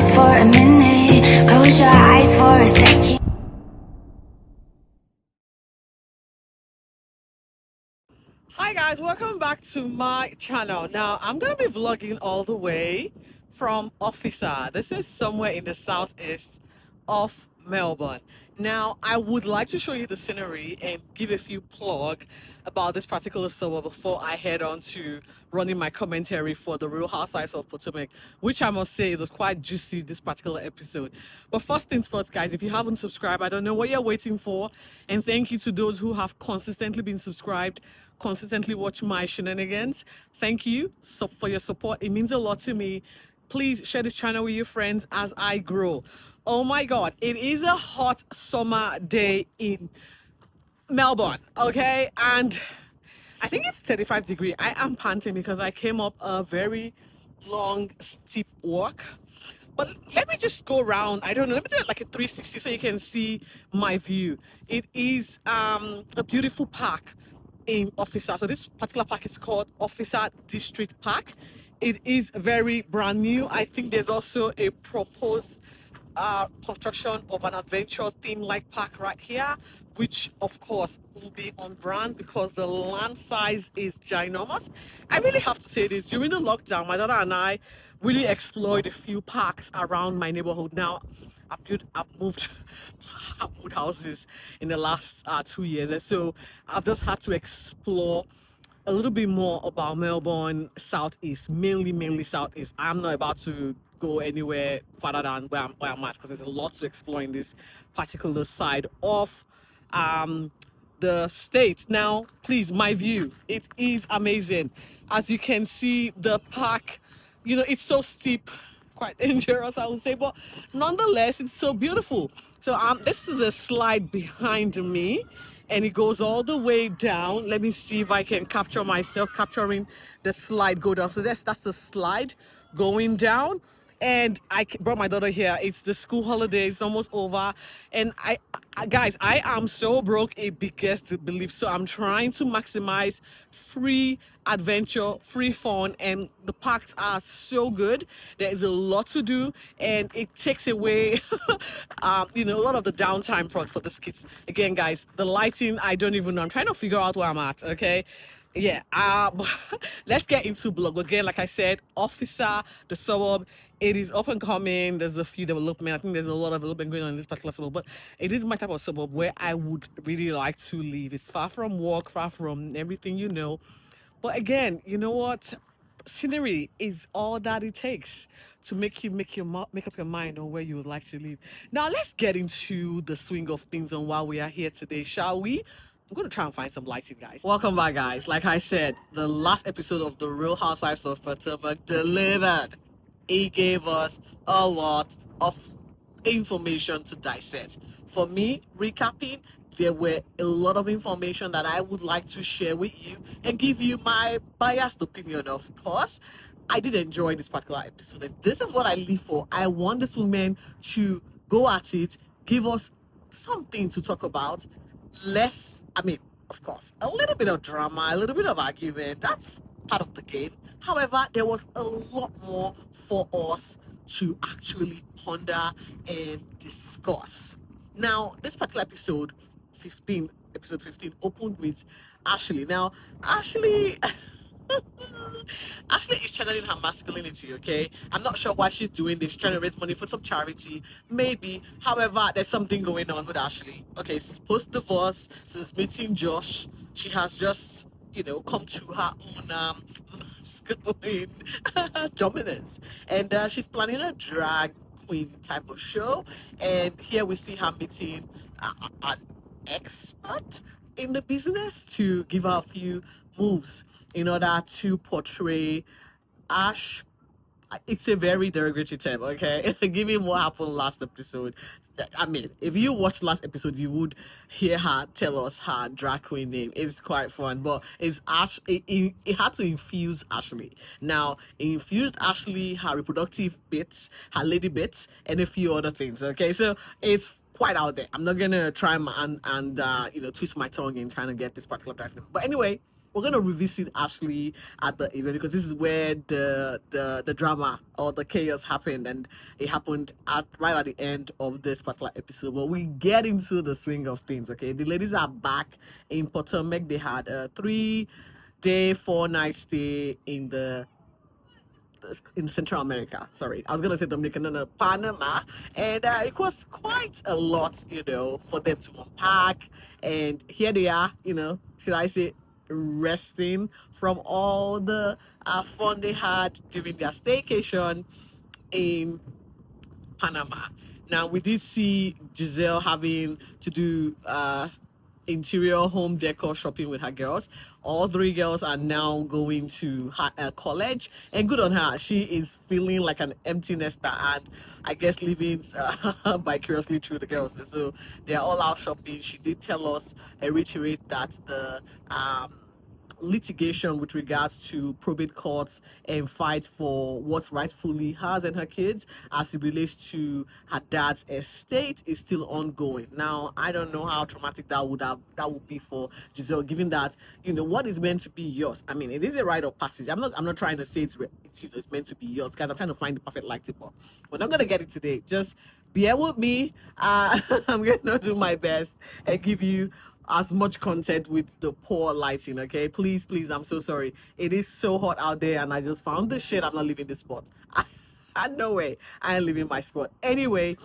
just for a minute. Close your eyes for a second. Hi guys, welcome back to my channel. Now I'm gonna be vlogging all the way from Officer. This is somewhere in the southeast of Melbourne. Now I would like to show you the scenery and give a few plug about this particular suburb before I head on to running my commentary for the Real Housewives of Potomac, which I must say it was quite juicy this particular episode. But first things first, guys, if you haven't subscribed, I don't know what you're waiting for, and thank you to those who have consistently been subscribed, consistently watch my shenanigans. Thank you for your support. It means a lot to me. Please share this channel with your friends as I grow. Oh my god, it is a hot summer day in Melbourne, okay? And I think it's 35 degrees. I am panting because I came up a very long steep walk. But let me just go around. I don't know, let me do it like a 360 so you can see my view. It is a beautiful park in Officer. So this particular park is called Officer District Park. It is very brand new. I think there's also a proposed construction of an adventure theme like park right here, which of course will be on brand because the land size is ginormous. I really have to say this, during the lockdown my daughter and I really explored a few parks around my neighborhood. Now I've moved houses in the last 2 years, and so I've just had to explore a little bit more about Melbourne Southeast, mainly Southeast. I'm not about to go anywhere further than where I'm at because there's a lot to explore in this particular side of the state. Now, please, my view, it is amazing. As you can see, the park, you know, it's so steep, quite dangerous, I would say, but nonetheless, it's so beautiful. So this is a slide behind me, and it goes all the way down. Let me see if I can capture myself capturing the slide go down. So that's the slide going down, and I brought my daughter here. It's the school holidays almost over, and guys, I am so broke it begins to believe. So I'm trying to maximize free adventure, free fun, and the parks are so good. There is a lot to do, and it takes away you know, a lot of the downtime for the kids. Again, guys, the lighting, I don't even know. I'm trying to figure out where I'm at. Okay, yeah, let's get into blog again. Like I said, Officer, the suburb, it is up and coming. There's a few development. I think there's a lot of development going on in this particular suburb, but it is my type of suburb where I would really like to live. It's far from work, far from everything, you know. But again, you know what, scenery is all that it takes to make up your mind on where you would like to live. Now let's get into the swing of things on why we are here today, shall we? I'm going to try and find some lighting, guys. Welcome back, guys. Like I said, the last episode of the Real Housewives of Potomac delivered. It gave us a lot of information to dissect. For me, recapping, there were a lot of information that I would like to share with you and give you my biased opinion. Of course, I did enjoy this particular episode, and this is what I live for. I want this woman to go at it, give us something to talk about. Of course, a little bit of drama, a little bit of argument, that's part of the game. However, there was a lot more for us to actually ponder and discuss. Now, this particular episode 15, opened with Ashley. Now, Ashley Ashley is channeling her masculinity, okay? I'm not sure why she's doing this, trying to raise money for some charity, maybe. However, there's something going on with Ashley. Okay, she's post-divorce, since meeting Josh. She has just, you know, come to her own masculine dominance. And she's planning a drag queen type of show. And here we see her meeting an expert in the business to give her a few moves in order to portray Ash. It's a very derogatory term, okay? Given what happened last episode. I mean, if you watched last episode, you would hear her tell us her drag queen name. It's quite fun, but it's Ash. It had to infuse Ashley. Now, it infused Ashley, her reproductive bits, her lady bits, and a few other things. Okay, so it's quite out there. I'm not gonna try and you know, twist my tongue in trying to get this particular drag queen. But anyway, we're gonna revisit Ashley at the event because this is where the drama or the chaos happened, and it happened right at the end of this particular episode. But we get into the swing of things. Okay, the ladies are back in Potomac. They had a 3-day 4-night stay in Central America. Sorry, I was gonna say Dominican, no, Panama, and it was quite a lot, for them to unpack. And here they are, should I say, resting from all the fun they had during their staycation in Panama. Now we did see Giselle having to do interior home decor shopping with her girls. All 3 girls are now going to college, and good on her. She is feeling like an empty nester, and I guess living vicariously through the girls. And so they are all out shopping. She did tell us and reiterate that the litigation with regards to probate courts and fight for what's rightfully hers and her kids as it relates to her dad's estate is still ongoing. Now, I don't know how traumatic that would be for Giselle, given that what is meant to be yours. I mean, it is a rite of passage. I'm not trying to say it's meant to be yours, guys. I'm trying to find the perfect light tip. We're not gonna get it today. Just bear with me. I'm gonna do my best and give you as much content with the poor lighting. Okay, please, I'm so sorry. It is so hot out there, and I just found this shit. I'm not leaving this spot. No way, I ain't leaving my spot. Anyway,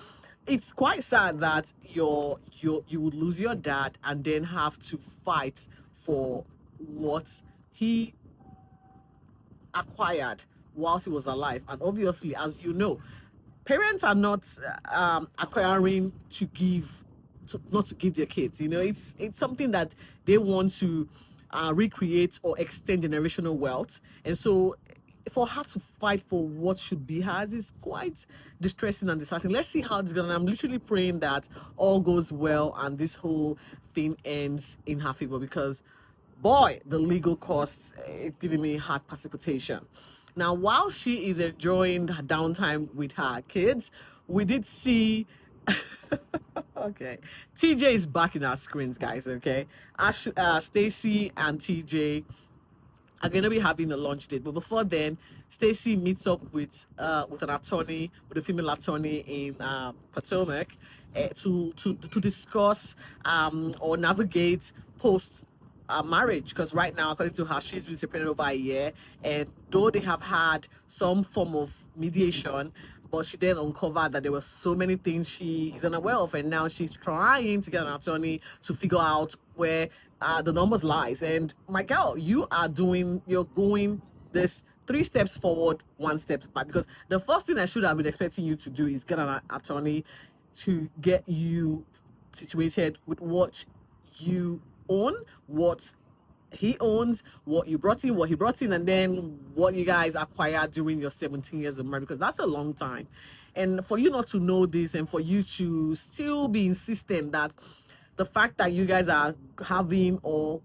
it's quite sad that you would lose your dad and then have to fight for what he acquired whilst he was alive. And obviously, as you know, parents are not acquiring to give, not to give their kids. It's something that they want to recreate or extend generational wealth. And so for her to fight for what should be hers is quite distressing and disheartening. Let's see how it's going. I'm literally praying that all goes well and this whole thing ends in her favor, because boy, the legal costs, it's giving me heart palpitation. Now, while she is enjoying her downtime with her kids, we did see okay, TJ is back in our screens, guys. Okay, Stacy and TJ are going to be having a lunch date, but before then, Stacy meets up with an attorney, with a female attorney in Potomac, to discuss or navigate post marriage, because right now, according to her, she's been separated over a year, and though they have had some form of mediation, but she then uncovered that there were so many things she is unaware of, and now she's trying to get an attorney to figure out where the numbers lies. And my girl, you're going this 3 steps forward, 1 step back, because the first thing I should have been expecting you to do is get an attorney to get you situated with what you own, what he owns, what he brought in, and then what you guys acquired during your 17 years of marriage, because that's a long time. And for you not to know this, and for you to still be insistent that the fact that you guys are having, or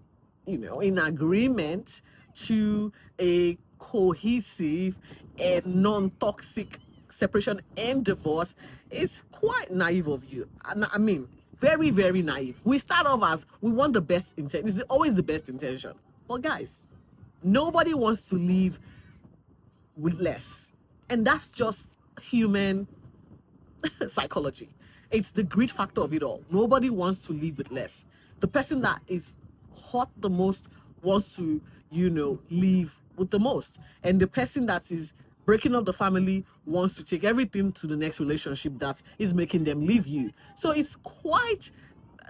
in agreement to a cohesive and non-toxic separation and divorce is quite naive of you. I mean, very, very naive. We start off as we want the best intention. It's always the best intention. But guys, nobody wants to live with less. And that's just human psychology. It's the greed factor of it all. Nobody wants to live with less. The person that is hot the most wants to, live with the most. And the person that is breaking up the family wants to take everything to the next relationship that is making them leave you. So it's quite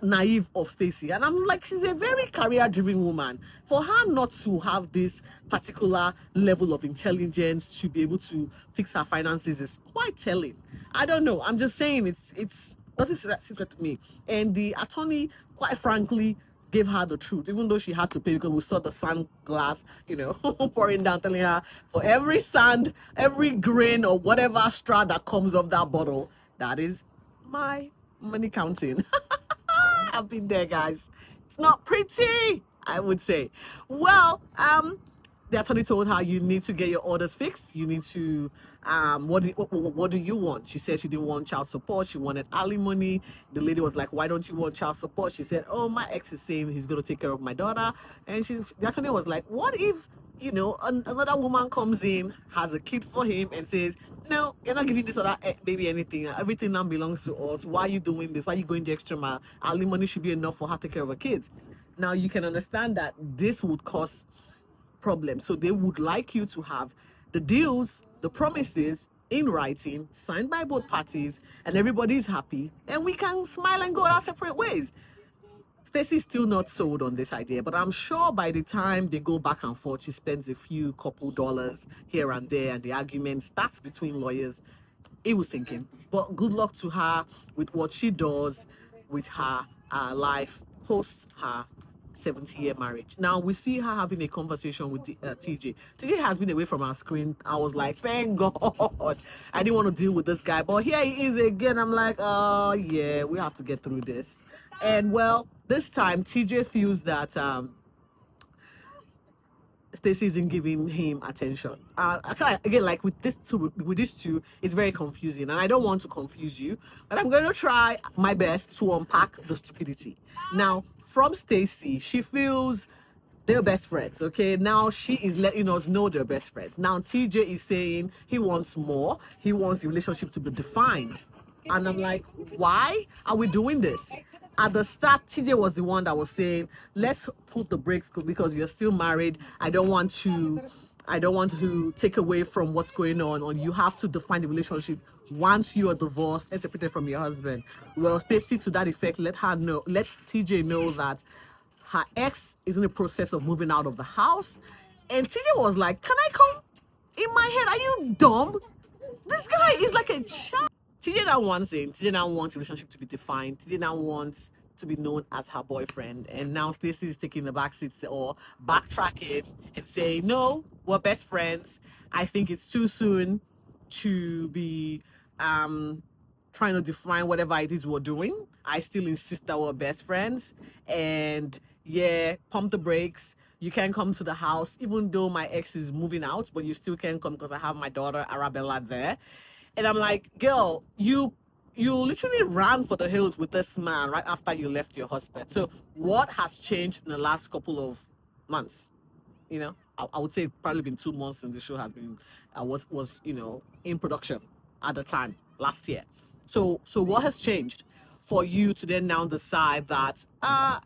naive of Stacy, and I'm like, she's a very career-driven woman. For her not to have this particular level of intelligence to be able to fix her finances is quite telling. I don't know. I'm just saying it's doesn't sit with me. And the attorney, quite frankly, gave her the truth, even though she had to pay, because we saw the sand glass, pouring down, telling her for every sand, every grain or whatever straw that comes off that bottle, that is my money counting. I've been there, guys. It's not pretty, I would say. Well, the attorney told her, you need to get your orders fixed. You need to, what do you want? She said she didn't want child support. She wanted alimony. The lady was like, why don't you want child support? She said, oh, my ex is saying he's going to take care of my daughter. And the attorney was like, what if, another woman comes in, has a kid for him and says, no, you're not giving this other baby anything. Everything now belongs to us. Why are you doing this? Why are you going the extra mile? Alimony should be enough for her to take care of her kids. Now, you can understand that this would cause problems. So they would like you to have the deals, the promises in writing, signed by both parties, and everybody's happy, and we can smile and go our separate ways. Stacey's still not sold on this idea, but I'm sure by the time they go back and forth, she spends a few couple dollars here and there, and the argument starts between lawyers. It was sinking. But good luck to her with what she does with her life post her 70-year marriage. Now we see her having a conversation with TJ. TJ has been away from our screen. I was like, thank God. I didn't want to deal with this guy, but here he is again. I'm like, oh yeah, we have to get through this. And well, this time TJ feels that Stacey isn't giving him attention. Again, like with these two, it's very confusing, and I don't want to confuse you, but I'm going to try my best to unpack the stupidity. Now, from Stacey, she feels they're best friends. Okay, now she is letting us know they're best friends. Now TJ is saying he wants more. He wants the relationship to be defined, and I'm like, why are we doing this? At the start, TJ was the one that was saying, let's put the brakes because you're still married. I don't want to take away from what's going on, or you have to define the relationship once you are divorced and separated from your husband. Well, Stacey, to that effect, let TJ know that her ex is in the process of moving out of the house. And TJ was like, can I come? In my head, are you dumb? This guy is like a child. TJ now wants it. TJ now wants the relationship to be defined. TJ now wants to be known as her boyfriend. And now Stacey is taking the back seats or backtracking and saying, no, we're best friends. I think it's too soon to be trying to define whatever it is we're doing. I still insist that we're best friends. And yeah, pump the brakes. You can come to the house, even though my ex is moving out, but you still can come because I have my daughter Arabella there. And I'm like, girl, you literally ran for the hills with this man right after you left your husband. So what has changed in the last couple of months? I would say it's probably been 2 months since the show has been was in production at the time last year. So what has changed for you to then now decide that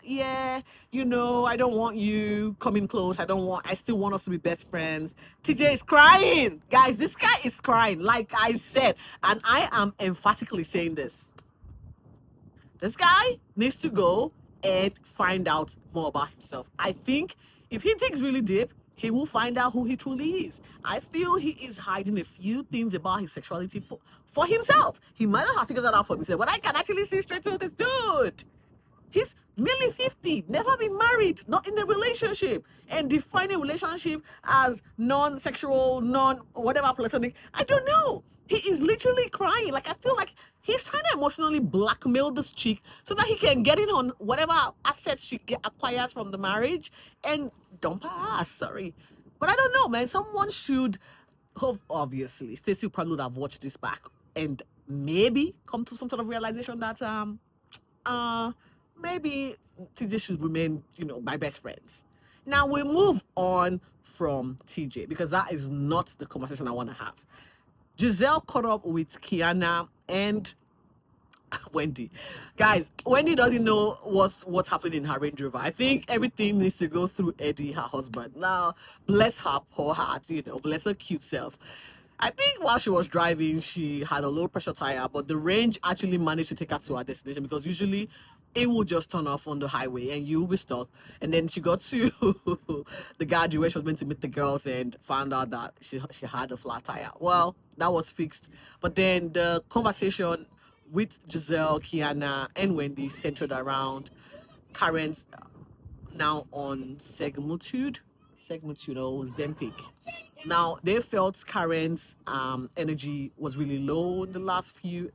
yeah, I don't want you coming close. I still want us to be best friends. TJ is crying, guys. This guy is crying, like I said, and I am emphatically saying this guy needs to go and find out more about himself. I think if he digs really deep, he will find out who he truly is. I feel he is hiding a few things about his sexuality for himself. He might not have figured that out for himself, but I can actually see straight to this dude. He's nearly 50, never been married, not in a relationship, and defining relationship as non-sexual, non-whatever platonic. I don't know. He is literally crying. Like, I feel like he's trying to emotionally blackmail this chick so that he can get in on whatever assets she acquires from the marriage and dump her ass. Sorry. But I don't know, man. Someone should have, obviously, Stacey probably would have watched this back and maybe come to some sort of realization that maybe TJ should remain, my best friends. Now we move on from TJ because that is not the conversation I want to have. Giselle caught up with Kiana and Wendy. Guys, Wendy doesn't know what's happening in her Range Rover. I think everything needs to go through Eddie, her husband. Now, bless her poor heart, bless her cute self. I think while she was driving, she had a low pressure tire, but the range actually managed to take her to her destination because usually it will just turn off on the highway and you'll be stuck. And then she got to the garage where she was meant to meet the girls and found out that she had a flat tire. Well, that was fixed. But then the conversation with Giselle, Kiana, and Wendy centered around Karen's now on Segmutude or Zempic. Now, they felt Karen's energy was really low in the last few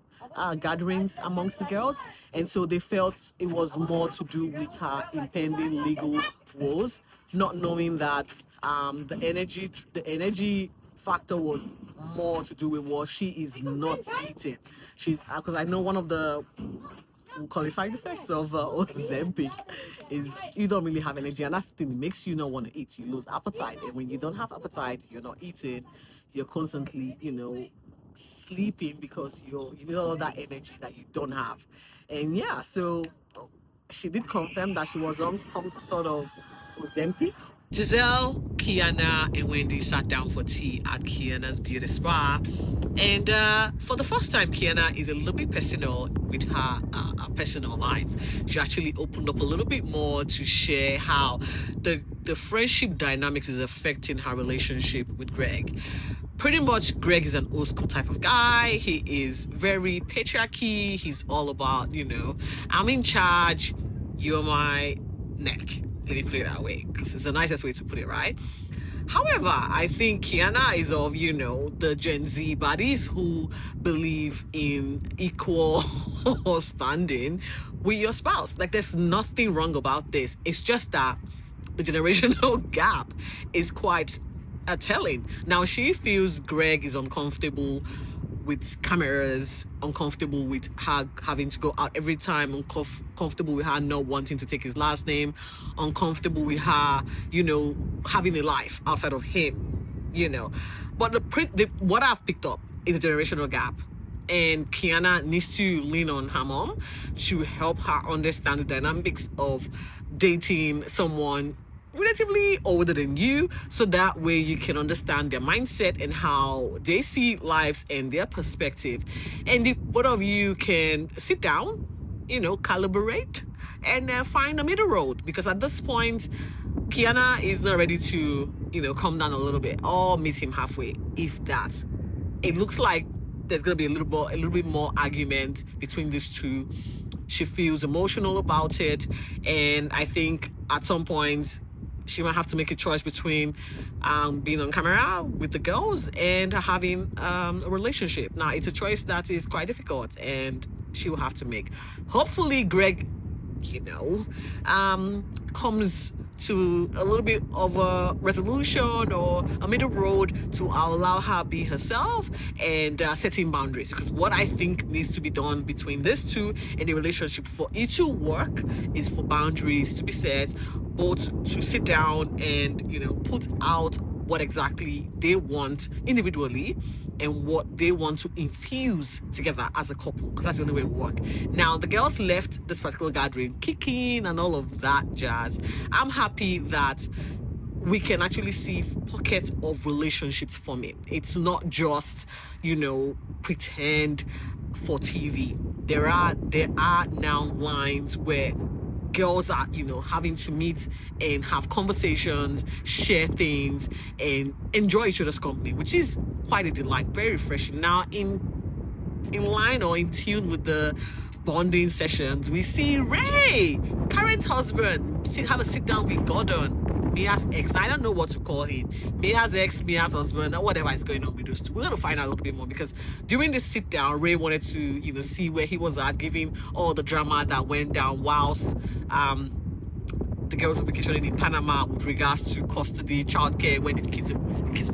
gatherings amongst the girls, and so they felt it was more to do with her impending legal woes. not knowing that the energy factor was more to do with what she is not eating. She's because I know one of the qualified effects of Ozempic is you don't really have energy, and that's the thing, it makes you not want to eat. You lose appetite, and when you don't have appetite, you're not eating. You're constantly, sleeping because you need all that energy that you don't have. And yeah, so she did confirm that she was on some sort of Ozempic. Giselle, Kiana, and Wendy sat down for tea at Kiana's beauty spa. And for the first time, Kiana is a little bit personal with her personal life. She actually opened up a little bit more to share how the friendship dynamics is affecting her relationship with Greg. Pretty much, Greg is an old school type of guy. He is very patriarchy. He's all about, I'm in charge, you're my neck. Let me put it that way, because it's the nicest way to put it, right? However, I think Kiana is of, the Gen Z buddies who believe in equal standing with your spouse. Like, there's nothing wrong about this. It's just that the generational gap is quite telling. Now, she feels Greg is uncomfortable with cameras, uncomfortable with her having to go out every time, uncomfortable with her not wanting to take his last name, uncomfortable with her, having a life outside of him, But what I've picked up is a generational gap. And Kiana needs to lean on her mom to help her understand the dynamics of dating someone relatively older than you, so that way you can understand their mindset and how they see lives and their perspective. And if both of you can sit down, calibrate and find a middle road, because at this point, Kiana is not ready to, calm down a little bit or meet him halfway, if that. It looks like there's going to be a little bit more argument between these two. She feels emotional about it, and I think at some point she might have to make a choice between being on camera with the girls and having a relationship. Now, it's a choice that is quite difficult, and she will have to make. Hopefully, Greg, comes to a little bit of a resolution or a middle road to allow her be herself and setting boundaries. Because what I think needs to be done between these two in the relationship for it to work is for boundaries to be set, both to sit down and put out what exactly they want individually and what they want to infuse together as a couple, because that's the only way it will work. Now, the girls left this particular gathering kicking and all of that jazz. I'm happy that we can actually see pockets of relationships forming. It's not just, pretend for TV. There are now lines where girls are, having to meet and have conversations, share things, and enjoy each other's company, which is quite a delight, very refreshing. Now, in line or in tune with the bonding sessions, we see Ray, current husband, have a sit down with Gordon, Mia's ex. Now, I don't know what to call him. Mia's ex, Mia's husband, or whatever is going on with those two. We're going to find out a little bit more, because during this sit down, Ray wanted to, see where he was at, given all the drama that went down whilst the girls were vacationing in Panama with regards to custody, childcare, where the kids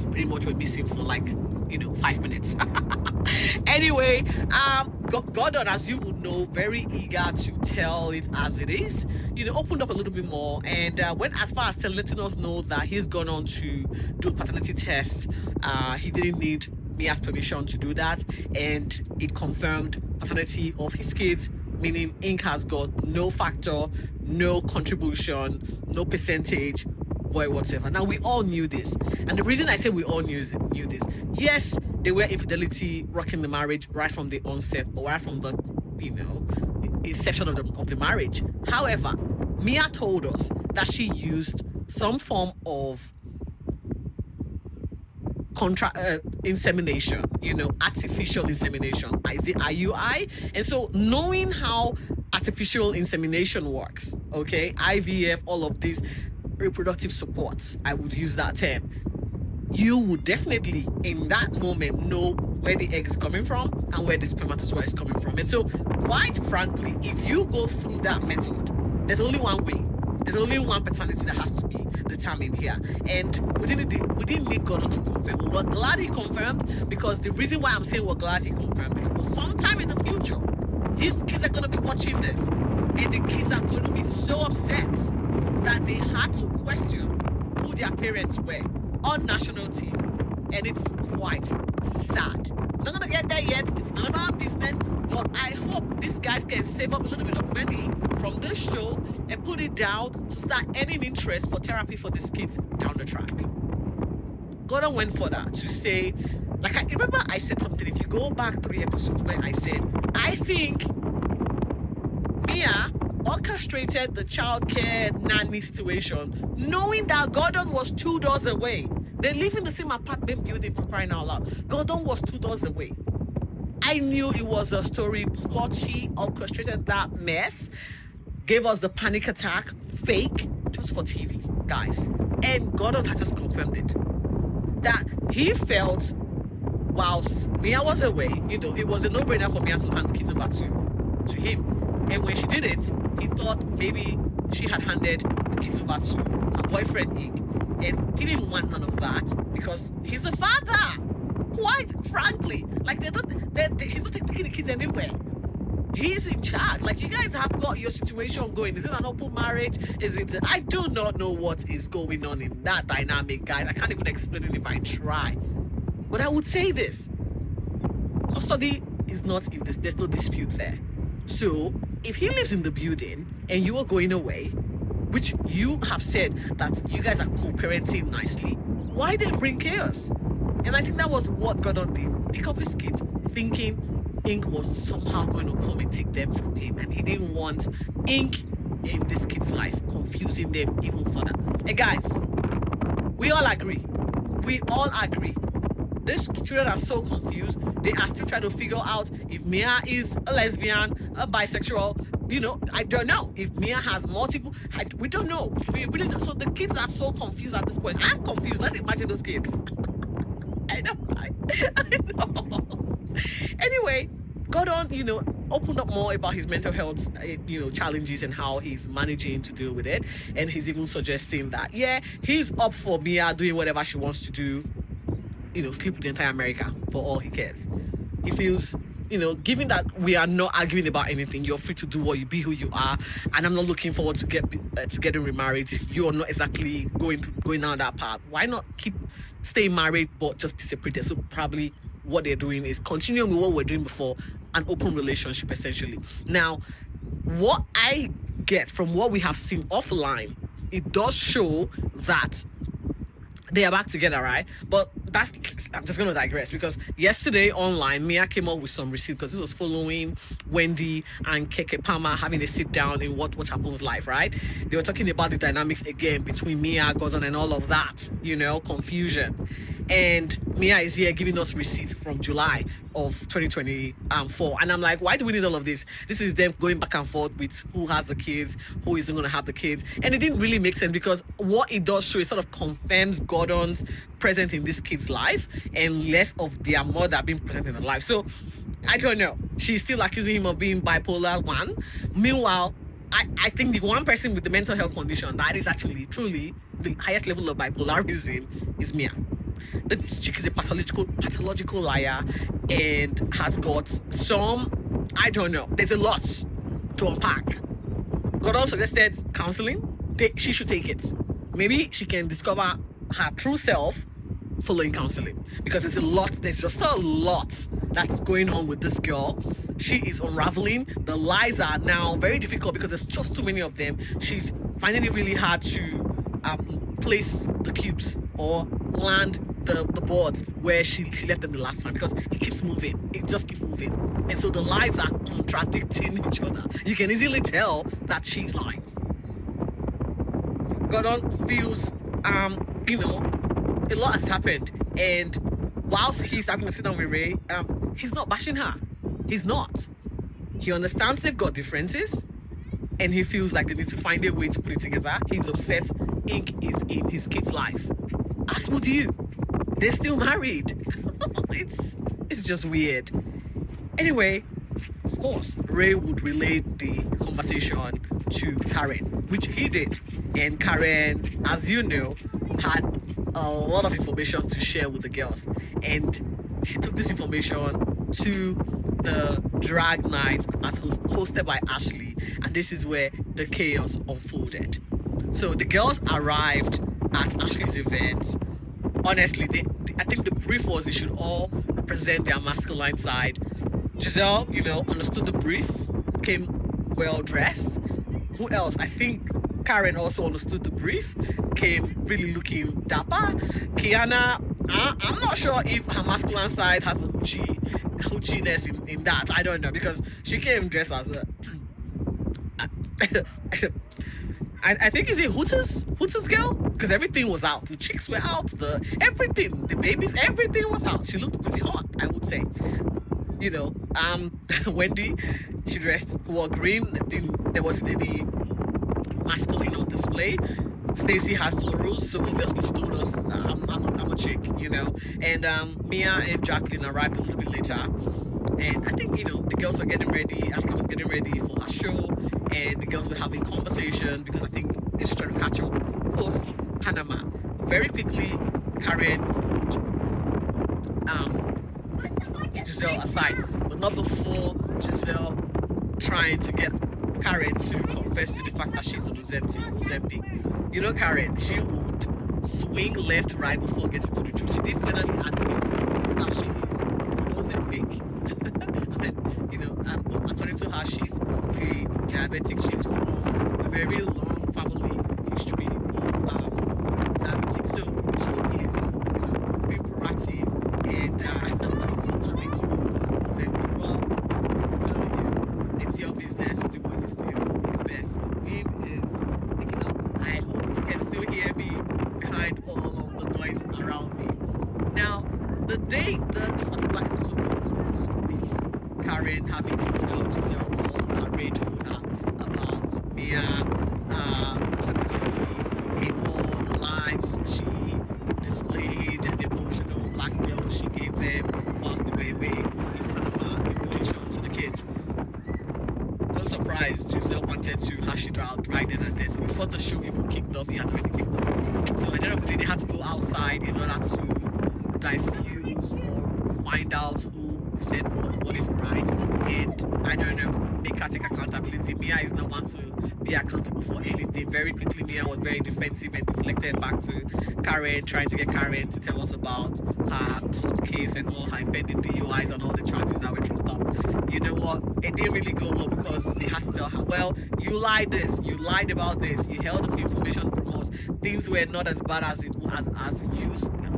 pretty much were missing for 5 minutes. Anyway, Gordon, as you would know, very eager to tell it as it is, opened up a little bit more, and went as far as letting us know that he's gone on to do a paternity test. He didn't need Mia's permission to do that, and it confirmed paternity of his kids, meaning Inc. has got no factor, no contribution, no percentage, whatever. Now, we all knew this, and the reason I say we all knew this, yes, there were infidelity rocking the marriage right from the onset, or right from the inception of the marriage. However, Mia told us that she used some form of insemination, artificial insemination, is it IUI? And so, knowing how artificial insemination works, okay, IVF, all of these reproductive supports, I would use that term, you would definitely in that moment know where the egg is coming from and where the spermatozoa is coming from. And so, quite frankly, if you go through that method, there's only one way. There's only one paternity that has to be determined here, and we didn't need Gordon to confirm. We were glad he confirmed, because the reason why I'm saying we're glad he confirmed is because sometime in the future, his kids are going to be watching this, and the kids are going to be so upset that they had to question who their parents were on national TV, and it's quite sad. We're not going to get there yet. It's none of our business, but I hope these guys can save up a little bit of money from this show and put it down to start earning interest for therapy for these kids down the track. Gordon went further to say, like, I remember I said something, if you go back 3 episodes, where I said, I think Mia orchestrated the childcare nanny situation, knowing that Gordon was 2 doors away. They live in the same apartment building, for crying out loud. Gordon was 2 doors away. I knew it was a story plot. She orchestrated that mess, gave us the panic attack, fake, just for TV, guys. And Gordon has just confirmed it. That he felt, whilst Mia was away, it was a no-brainer for Mia to hand the kids over to him. And when she did it, he thought maybe she had handed the kids over to her boyfriend, Ink. And he didn't want none of that, because he's a father. Quite frankly, like, he's not taking the kids anywhere. He's in charge. Like, you guys have got your situation going. Is it an open marriage? I do not know what is going on in that dynamic, guys. I can't even explain it if I try. But I would say this: custody is not in this. There's no dispute there. So if he lives in the building and you are going away, which you have said that you guys are co-parenting nicely, why then bring chaos? And I think that was what Gordon did. Pick up his kids, thinking Ink was somehow going to come and take them from him, and he didn't want Ink in this kid's life, confusing them even further. And guys, we all agree. These children are so confused. They are still trying to figure out if Mia is a lesbian, a bisexual. I don't know. If Mia has multiple, we don't know. We really don't. So the kids are so confused at this point. I'm confused. Let's imagine those kids. I know. Anyway, Gordon, opened up more about his mental health, challenges and how he's managing to deal with it. And he's even suggesting that, yeah, he's up for Mia doing whatever she wants to do, sleep with the entire America for all he cares. He feels, given that we are not arguing about anything, you're free to do what you be, who you are, and I'm not looking forward to getting remarried. You're not exactly going down that path. Why not stay married but just be separated? So probably what they're doing is continuing with what we're doing before, an open relationship essentially. Now, what I get from what we have seen offline, it does show that they are back together, right? But I'm just going to digress, because yesterday online, Mia came up with some receipts, because this was following Wendy and Keke Palmer having a sit down in What Happens Live, right? They were talking about the dynamics again between Mia, Gordon, and all of that, confusion. And Mia is here giving us receipts from July of 2024. And I'm like, why do we need all of this? This is them going back and forth with who has the kids, who isn't going to have the kids. And it didn't really make sense, because what it does show, it sort of confirms Gordon's presence in this kid's life and less of their mother being present in her life. So I don't know. She's still accusing him of being bipolar 1. Meanwhile, I think the one person with the mental health condition that is actually truly the highest level of bipolarism is Mia. The chick is a pathological liar and has got some, I don't know, there's a lot to unpack. Gordon suggested counseling. She should take it. Maybe she can discover her true self following counseling, because there's just a lot that's going on with this girl. She is unraveling. The lies are now very difficult because there's just too many of them. She's finding it really hard to place the cubes or land the boards where she left them the last time, because it keeps moving. It just keeps moving. And so the lies are contradicting each other. You can easily tell that she's lying. Gordon feels, a lot has happened. And whilst he's having to sit down with Ray, he's not bashing her. He's not. He understands they've got differences, and he feels like they need to find a way to put it together. He's upset Ink is in his kid's life. As would you. They're still married. It's just weird. Anyway, of course, Ray would relay the conversation to Karen, which he did. And Karen, as you know, had a lot of information to share with the girls. And she took this information to the drag night as hosted by Ashley. And this is where the chaos unfolded. So the girls arrived at Ashley's event. Honestly, I think the brief was they should all represent their masculine side. Giselle, understood the brief, came well dressed. Who else? I think Karen also understood the brief, came really looking dapper. Kiana, I'm not sure if her masculine side has a hoochie-ness in that. I don't know, because she came dressed as a I think it's a Hooters girl, because everything was out. The chicks were out, the babies, everything was out. She looked pretty hot, I would say. Wendy, she wore green. I think there wasn't any masculine on display. Stacy had florals, so obviously she told us I'm a chick, And Mia and Jacqueline arrived a little bit later. And I think, the girls were getting ready. Ashley was getting ready for her show. And the girls were having conversation because I think they're just trying to catch up post-Panama. Very quickly, Karen pulled Giselle aside. But not before Giselle trying to get Karen to confess to the fact that she's on Ozempic. Karen, she would swing left, right before getting to the truth. She did finally admit that she is on Ozempic. And according to her, she's pre-diabetic. She's from a very long family history of diabetes. So she is being proactive and having to go on Ozempic. Well, it's your business to do what you feel is best. The wind is picking up. I hope you can still hear me behind all of the noise around me. Now, the day this particular episode concludes with Karen having to tell Giselle all that Ray told her about Mia, paternity, and all the lies she displayed and the emotional blackmail she gave them whilst they were away in Panama in relation to the kids. No surprise, Giselle wanted to hash it out right then and there. So before the show even kicked off, it had already kicked off. So at the end of the day, they had to go outside in order to diffuse or find out who said what is right, and I don't know, make her take accountability. Mia is not one to be accountable for anything. Very quickly, Mia was very defensive and deflected back to Karen, trying to get Karen to tell us about her court case and all her impending DUIs and all the charges that were trumped up. You know what? It didn't really go well because they had to tell her, well, you lied about this, you held a few information from us, things were not as bad as you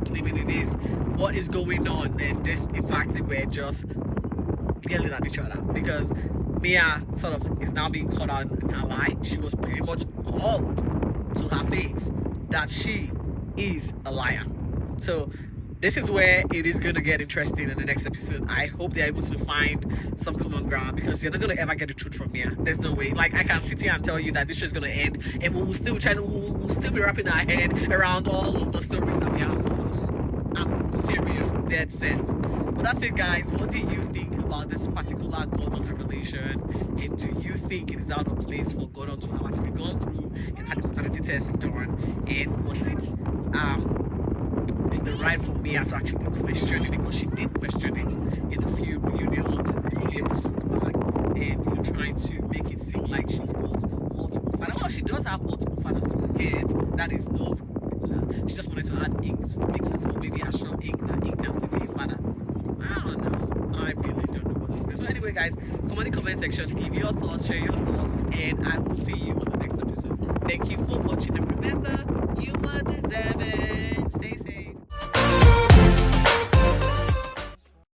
claiming it is. What is going on? And this, in fact, they were just yelling at each other because Mia sort of is now being caught on in her lie. She was pretty much called to her face that she is a liar. So this is where it is going to get interesting in the next episode. I hope they're able to find some common ground because you're not going to ever get the truth from Mia. There's no way. Like, I can sit here and tell you that this show is going to end and we'll still be wrapping our head around all of the stories that Mia has told us. I'm serious, dead set. But that's it, guys. What do you think about this particular Gordon revelation? And do you think it is out of place for Gordon to have actually gone through and had the paternity test done? And was it in the right for Mia to actually question it? Because she did question it in a few reunions and a few episodes back, and trying to make it seem like she's got multiple fathers. Well, she does have multiple fathers to her kids. That is no rule. She just wanted to add ink to make sense. Or maybe a short ink that ink can still be a father. I don't know. I really don't know what this is. So anyway, guys, come in the comment section, give your thoughts, share your thoughts, and I will see you on the next episode. Thank you for watching, and remember, you are deserving. Stay safe.